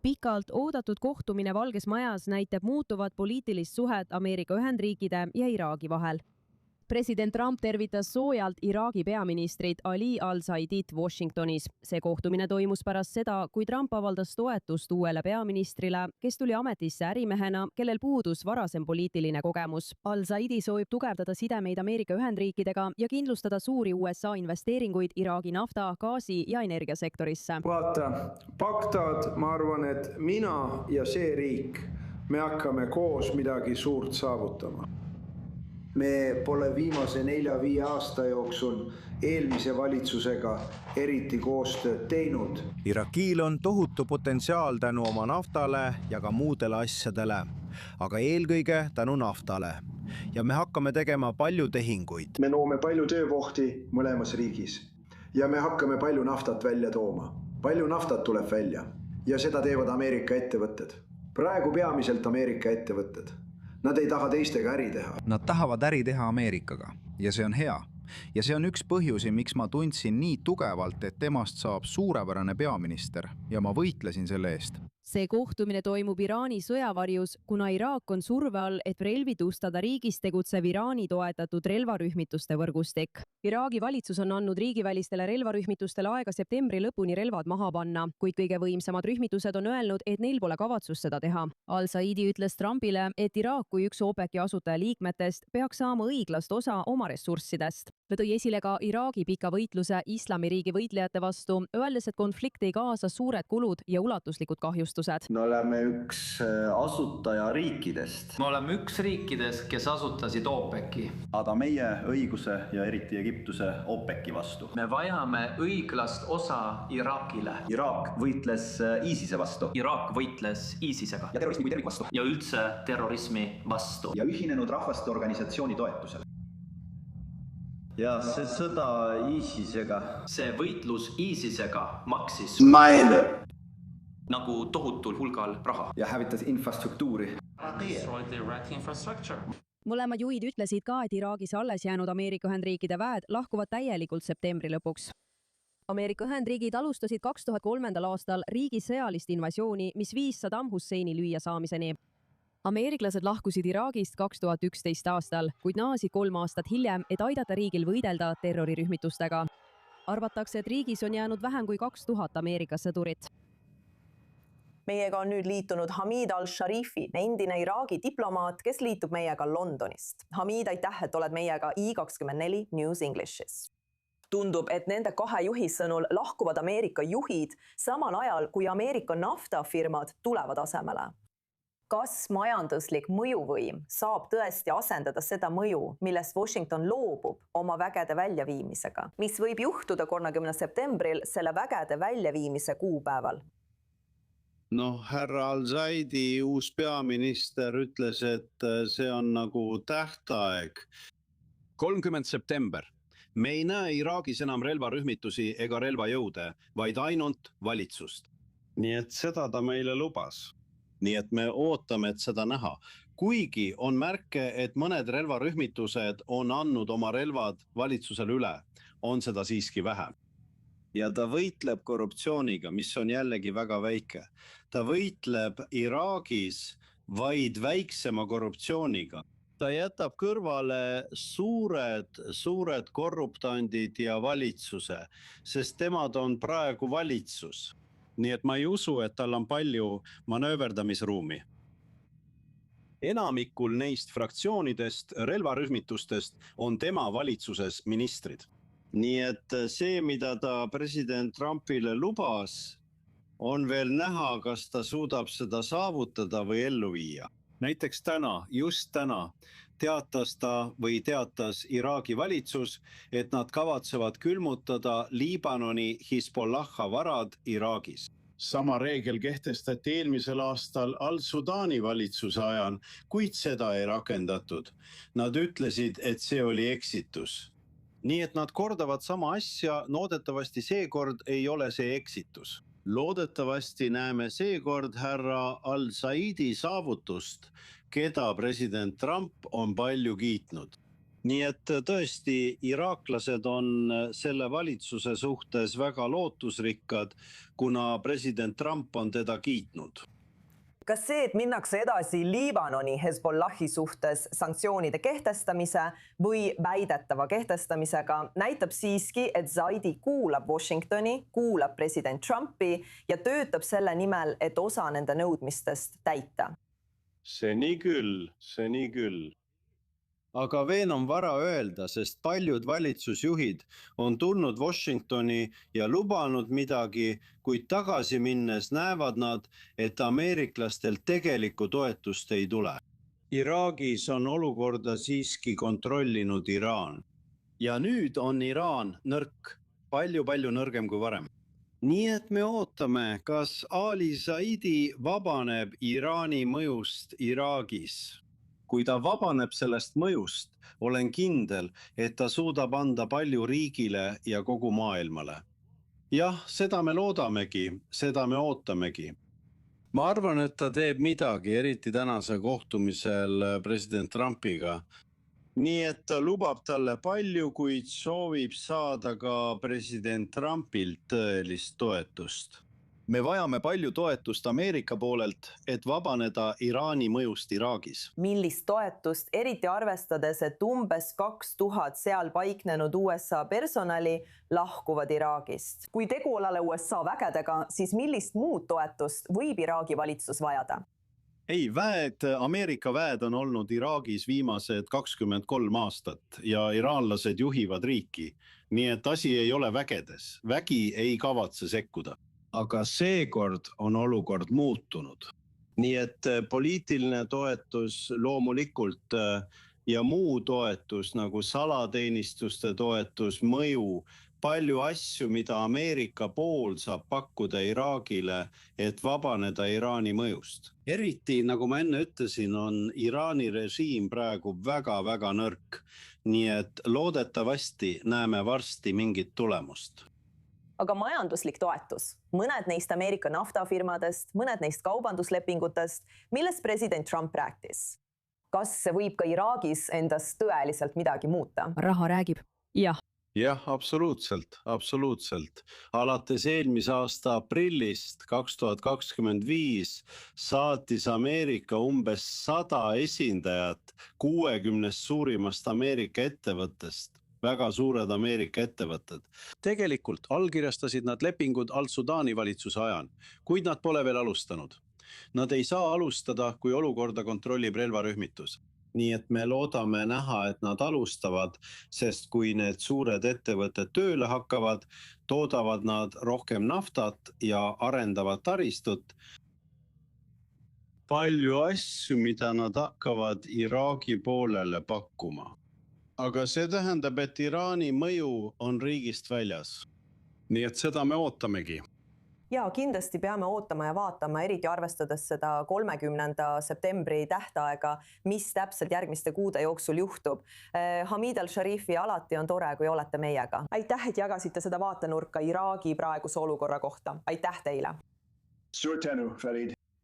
Pikalt oodatud kohtumine Valges Majas näitab muutuvat poliitilist suhet Ameerika Ühendriikide ja Iraagi vahel. President Trump tervitas soojalt Iraagi peaministrit Ali al-Saidit Washingtonis. See kohtumine toimus pärast seda, kui Trump avaldas toetust uuele peaministrile, kes tuli ametisse ärimehena, kellel puudus varasem poliitiline kogemus. Al-Saidi soovib tugevdada sidemeid Ameerika Ühendriikidega ja kindlustada suuri USA investeeringuid Iraagi nafta, gaasi ja energiasektorisse. Vaata, Bagdad, ma arvan, et mina ja see riik, me hakkame koos midagi suurt saavutama. Me pole viimase 4-5 aasta jooksul eelmise valitsusega eriti koostööd teinud. Iraagil on tohutu potentsiaal tänu oma naftale ja ka muudele asjadele, aga eelkõige tänu naftale. Ja me hakkame tegema palju tehinguid. Me loome palju töökohti mõlemas riigis ja me hakkame palju naftat välja tooma. Palju naftat tuleb välja ja seda teevad Ameerika ettevõtted. Praegu peamiselt Ameerika ettevõtted. Nad ei taha teistega äri teha. Nad tahavad äri teha Ameerikaga ja see on hea. Ja see on üks põhjusi, miks ma tundsin nii tugevalt, et temast saab suurepärane peaminister ja ma võitlesin selle eest. See kohtumine toimub Iraani sõjavarjus, kuna Iraak on surve all, et relvitustada riigis tegutsev Iraani toetatud relvarühmituste võrgustik. Iraagi valitsus on andnud riigivälistele relvarühmitustele aega septembri lõpuni relvad maha panna, kuid kõige võimsamad rühmitused on öelnud, et neil pole kavatsust seda teha. Al-Saidi ütles Trumpile, et Iraak kui üks OPEC-i asutaja liikmetest peaks saama õiglast osa oma ressurssidest. Ta tõi esile ka Iraagi pika võitluse Islamiriigi võitlejate vastu, öeldes, et konflikt ei kaasa suured kulud ja ulatuslikud kahjustused. Me oleme üks asutajariikidest. Me oleme üks riikidest, kes asutasid OPEC-i. Aga meie õiguse ja eriti Egiptuse OPEC-i vastu. Me vajame õiglast osa Iraakile. Iraak võitles ISISe vastu. Iraak võitles ISISega. Ja terrorismi kui terviku vastu. Ja üldse terrorismi vastu. Ja ühinenud rahvaste organisatsiooni toetusel. Ja see sõda ISISega. See võitlus ISISega maksis Meile. Nagu tohutul hulgal raha. Ja hävitas infrastruktuuri. Mõlemad juhid ütlesid ka, et Iraagis alles jäänud Ameerika Ühendriikide väed lahkuvad täielikult septembri lõpuks. Ameerika Ühendriigid alustasid 2003. aastal riigi sõjalist invasiooni, mis viis Saddam Husseini lüüa saamiseni. Ameeriklased lahkusid Iraagist 2011 aastal, kuid naasid 3 aastat hiljem, et aidata riigil võidelda terrorirühmitustega. Arvatakse, et riigis on jäänud vähem kui 2000 Ameerika sõdurit. Meiega on nüüd liitunud Hamid al-Sharifi, endine Iraagi diplomaat, kes liitub meiega Londonist. Hamid, aitäh, et oled meiega I24 News Englishis. Tundub, et nende 2 juhi sõnul lahkuvad Ameerika juhid samal ajal, kui Ameerika naftafirmad tulevad asemele. Kas majanduslik mõjuvõim saab tõesti asendada seda mõju, millest Washington loobub oma vägede väljaviimisega? Mis võib juhtuda 30. septembril selle vägede väljaviimise kuupäeval? Härra Al-Saidi uus peaminister ütles, et see on nagu tähtaeg. 30. september. Me ei näe Iraagis enam relvarühmitusi ega relvajõude, vaid ainult valitsust. Nii et seda ta meile lubas. Nii et me ootame, et seda näha. Kuigi on märke, et mõned relvarühmitused on andnud oma relvad valitsusele üle, on seda siiski vähe. Ja ta võitleb korruptsiooniga, mis on jällegi väga väike. Ta võitleb Iraagis vaid väiksema korruptsiooniga. Ta jätab kõrvale suured korruptandid ja valitsuse, sest temad on praegu valitsus. Nii et ma ei usu, et tal on palju manööverdamisruumi. Enamikul neist fraktsioonidest, relvarühmitustest on tema valitsuses ministrid. Nii et see, mida ta president Trumpile lubas, on veel näha, kas ta suudab seda saavutada või ellu viia. Näiteks just täna teatas Iraagi valitsus, et nad kavatsevad külmutada Liibanoni Hezbollaha varad Iraagis. Sama reegel kehtestati eelmisel aastal Al-Sudaani valitsuse ajal, kuid seda ei rakendatud. Nad ütlesid, et see oli eksitus. Nii et nad kordavad sama asja, loodetavasti seekord ei ole see eksitus. Loodetavasti näeme seekord härra Al-Saidi saavutust, keda president Trump on palju kiitnud. nii et tõesti iraaklased on selle valitsuse suhtes väga lootusrikkad, kuna president Trump on teda kiitnud. Kas see, et minnakse edasi Liibanoni Hezbollahi suhtes sanktsioonide kehtestamise või väidetava kehtestamisega, näitab siiski, et Zaidi kuulab Washingtoni, kuulab president Trumpi ja töötab selle nimel, et osa nende nõudmistest täita? See nii küll. Aga veel on vara öelda, sest paljud valitsusjuhid on tulnud Washingtoni ja lubanud midagi, kuid tagasi minnes näevad nad, et ameeriklastelt tegelikku toetust ei tule. Iraagis on olukorda siiski kontrollinud Iraan. Ja nüüd on Iraan nõrk, palju nõrgem kui varem. Nii et me ootame, kas Ali Zaidi vabaneb Iraani mõjust Iraagis. Kui ta vabaneb sellest mõjust, olen kindel, et ta suudab anda palju riigile ja kogu maailmale. Jah, seda me loodamegi, seda me ootamegi. Ma arvan, et ta teeb midagi, eriti tänase kohtumisel president Trumpiga. Nii et ta lubab talle palju, kuid soovib saada ka president Trumpilt tõelist toetust. Me vajame palju toetust Ameerika poolelt, et vabaneda Iraani mõjust Iraagis. Millist toetust, eriti arvestades, et umbes 2000 seal paiknenud USA personali lahkuvad Iraagist? Kui tegu olele USA vägedega, siis millist muud toetust võib Iraagi valitsus vajada? Ei, Ameerika väed on olnud Iraagis viimased 23 aastat ja iraanlased juhivad riiki. Nii et asi ei ole vägedes. Vägi ei kavatse sekkuda. Aga seekord on olukord muutunud. Nii et poliitiline toetus loomulikult ja muu toetus nagu salateenistuste toetus, mõju, palju asju, mida Ameerika pool saab pakkuda Iraagile, et vabaneda Iraani mõjust. Eriti, nagu ma enne ütlesin, on Iraani režiim praegu väga nõrk. Nii et loodetavasti näeme varsti mingit tulemust. Aga majanduslik toetus, mõned neist Ameerika naftafirmadest, mõned neist kaubanduslepingutest, millest president Trump rääkis. Kas see võib ka Iraagis endast tõeliselt midagi muuta? Raha räägib. Jah. Jah, absoluutselt. Alates eelmise aasta aprillist 2025 saatis Ameerika umbes 100 esindajat 60 suurimast Ameerika ettevõttest. Väga suured Ameerika ettevõtted. Tegelikult allkirjastasid nad lepingud Al-Sudaani valitsuse ajal, kuid nad pole veel alustanud. Nad ei saa alustada, kui olukorda kontrollib relvarühmitus. Nii et me loodame näha, et nad alustavad, sest kui need suured ettevõtted tööle hakkavad, toodavad nad rohkem naftat ja arendavad taristut. Palju asju, mida nad hakkavad Iraagi poolele pakkuma. Aga see tähendab, et Iraani mõju on riigist väljas. Nii et seda me ootamegi. Ja kindlasti peame ootama ja vaatama, eriti arvestades seda 30. septembri tähtaega, mis täpselt järgmiste kuude jooksul juhtub. Hamid al-Sharifi, alati on tore, kui olete meiega. Aitäh, et jagasite seda vaatenurka Iraagi praeguse olukorra kohta. Aitäh teile! Suur tänu, Farid.